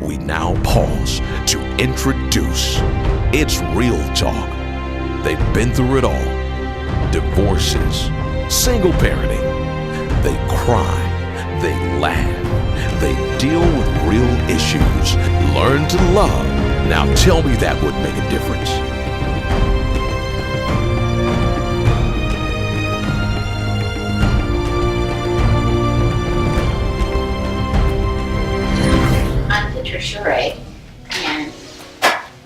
we now pause to introduce. It's real talk. They've been through it all. Divorces, single parenting. They cry, they laugh, they deal with real issues, learn to love. Now tell me that would make a difference. Sheree, and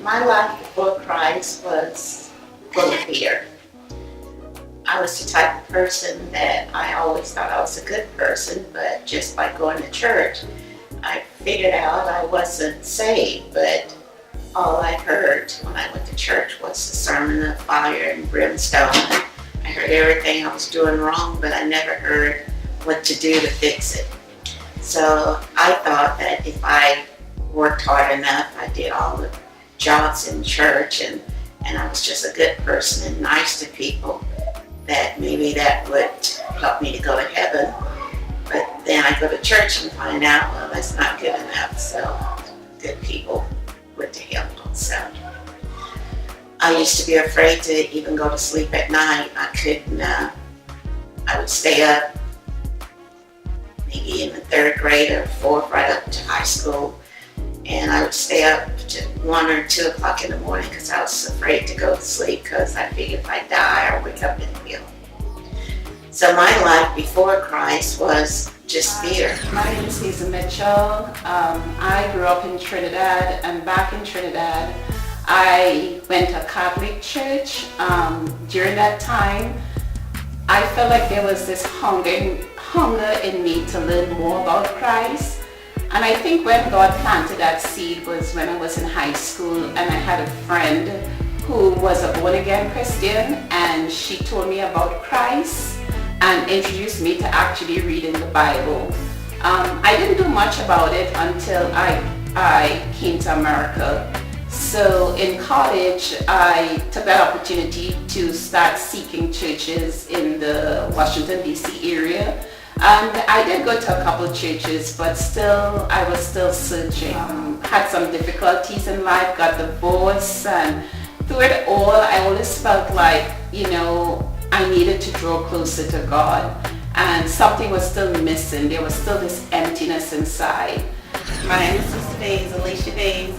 my life before Christ was full of fear. I was the type of person that I always thought I was a good person, but just by going to church, I figured out I wasn't saved. But all I heard when I went to church was the sermon of fire and brimstone. I heard everything I was doing wrong, but I never heard what to do to fix it. So I thought that if I worked hard enough, I did all the jobs in church, and I was just a good person and nice to people, that maybe that would help me to go to heaven. But then I go to church and find out, well, that's not good enough. So good people went to hell also. I used to be afraid to even go to sleep at night. I couldn't, I would stay up maybe in the 3rd grade or 4th, right up to high school. And I would stay up to 1 or 2 o'clock in the morning because I was afraid to go to sleep, because I figured if I die, I'll wake up in hell. So my life before Christ was just fear. My name is Hazel Mitchell. I grew up in Trinidad, and back in Trinidad, I went to a Catholic church. During that time, I felt like there was this hunger in me to learn more about Christ. And I think when God planted that seed was when I was in high school, and I had a friend who was a born-again Christian, and she told me about Christ and introduced me to actually reading the Bible. I didn't do much about it until I came to America. So in college, I took that opportunity to start seeking churches in the Washington, D.C. area. And I did go to a couple of churches, but still, I was still searching. Had some difficulties in life, got divorced, and through it all, I always felt like, I needed to draw closer to God. And something was still missing. There was still this emptiness inside. My name is Sister Days, Alicia Days.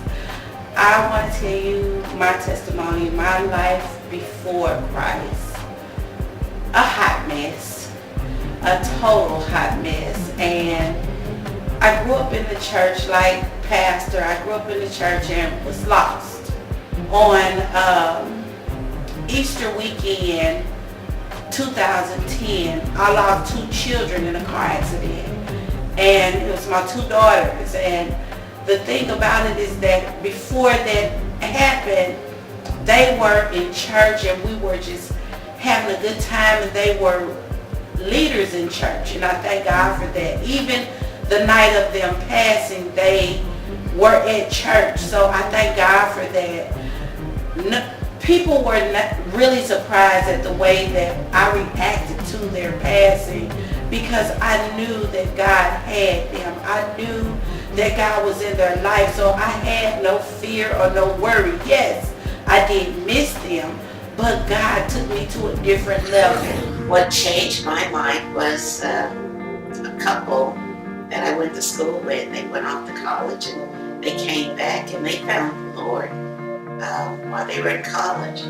I want to tell you my testimony, my life before Christ. A hot mess. A total hot mess. And I grew up in the church like pastor. I grew up in the church and was lost. On Easter weekend 2010, I lost 2 children in a car accident, and it was my 2 daughters. And the thing about it is that before that happened, they were in church and we were just having a good time, and they were leaders in church, and I thank God for that. Even the night of them passing, they were at church, so I thank God for that. People were not really surprised at the way that I reacted to their passing, because I knew that God had them. I knew that God was in their life, so I had no fear or no worry. Yes, I did miss them, but God took me to a different level. What changed my life was a couple that I went to school with. They went off to college, and they came back and they found the Lord while they were in college.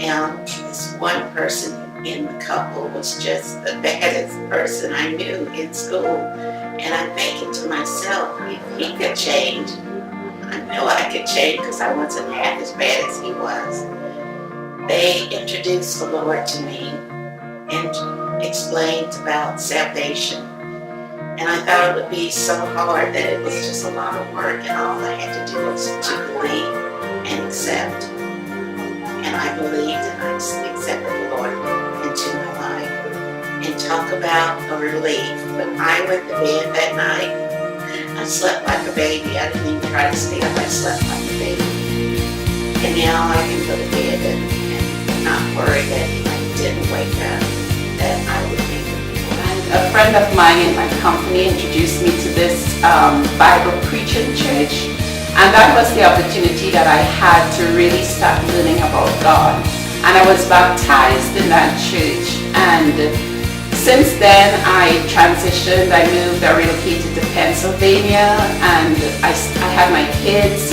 And this one person in the couple was just the baddest person I knew in school. And I'm thinking to myself, if he could change, I know I could change, because I wasn't half as bad as he was. They introduced the Lord to me and explained about salvation. And I thought it would be so hard that it was just a lot of work, and all I had to do was to believe and accept. And I believed, and I accepted the Lord into my life. And talk about a relief. When I went to bed that night, I slept like a baby. I didn't even try to stay up. I slept like a baby. And now I can go to bed and not worry that if I didn't wake up, that I would be with the Lord. A friend of mine in my company introduced me to this Bible preaching church. And that was the opportunity that I had to really start learning about God. And I was baptized in that church. And since then, I transitioned, I moved, I relocated to Pennsylvania, and I had my kids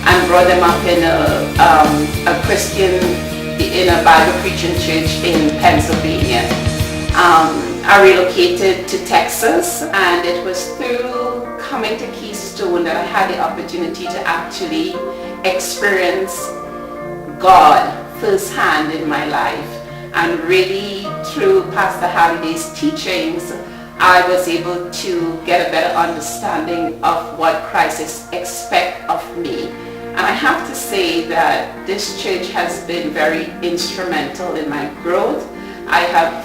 and brought them up in a Christian, in a Bible preaching church in Pennsylvania. I relocated to Texas, and it was through coming to Keystone that I had the opportunity to actually experience God firsthand in my life. And really through Pastor Halliday's teachings, I was able to get a better understanding of what Christ expects of me. And I have to say that this church has been very instrumental in my growth. I have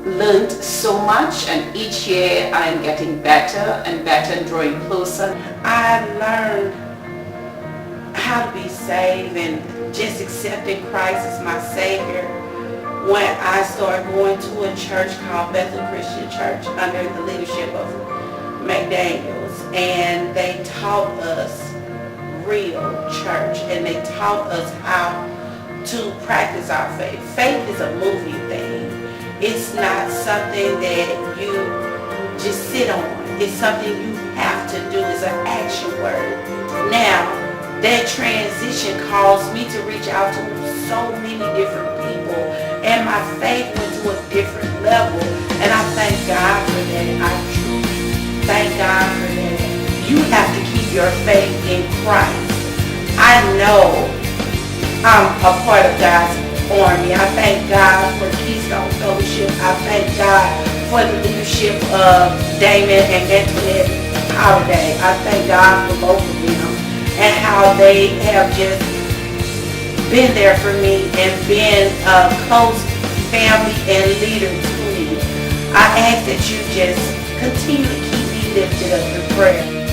learned so much, and each year I am getting better and better and drawing closer. I learned how to be saved and just accepting Christ as my Savior when I started going to a church called Bethel Christian Church under the leadership of McDaniels, and they taught us real church, and they taught us how to practice our faith. Faith is a moving thing. It's not something that you just sit on. It's something you have to do. It's an action word. Now, that transition caused me to reach out to so many different people, and my faith went to a different level, and I thank God for that. I truly thank God for that. You have to keep your faith in Christ. I know I'm a part of God's army. I thank God for Keystone Fellowship. I thank God for the leadership of Damon and Antoinette Holiday. I thank God for both of them and how they have just been there for me and been a close family and leader to me. I ask that you just continue to keep me lifted up in prayer.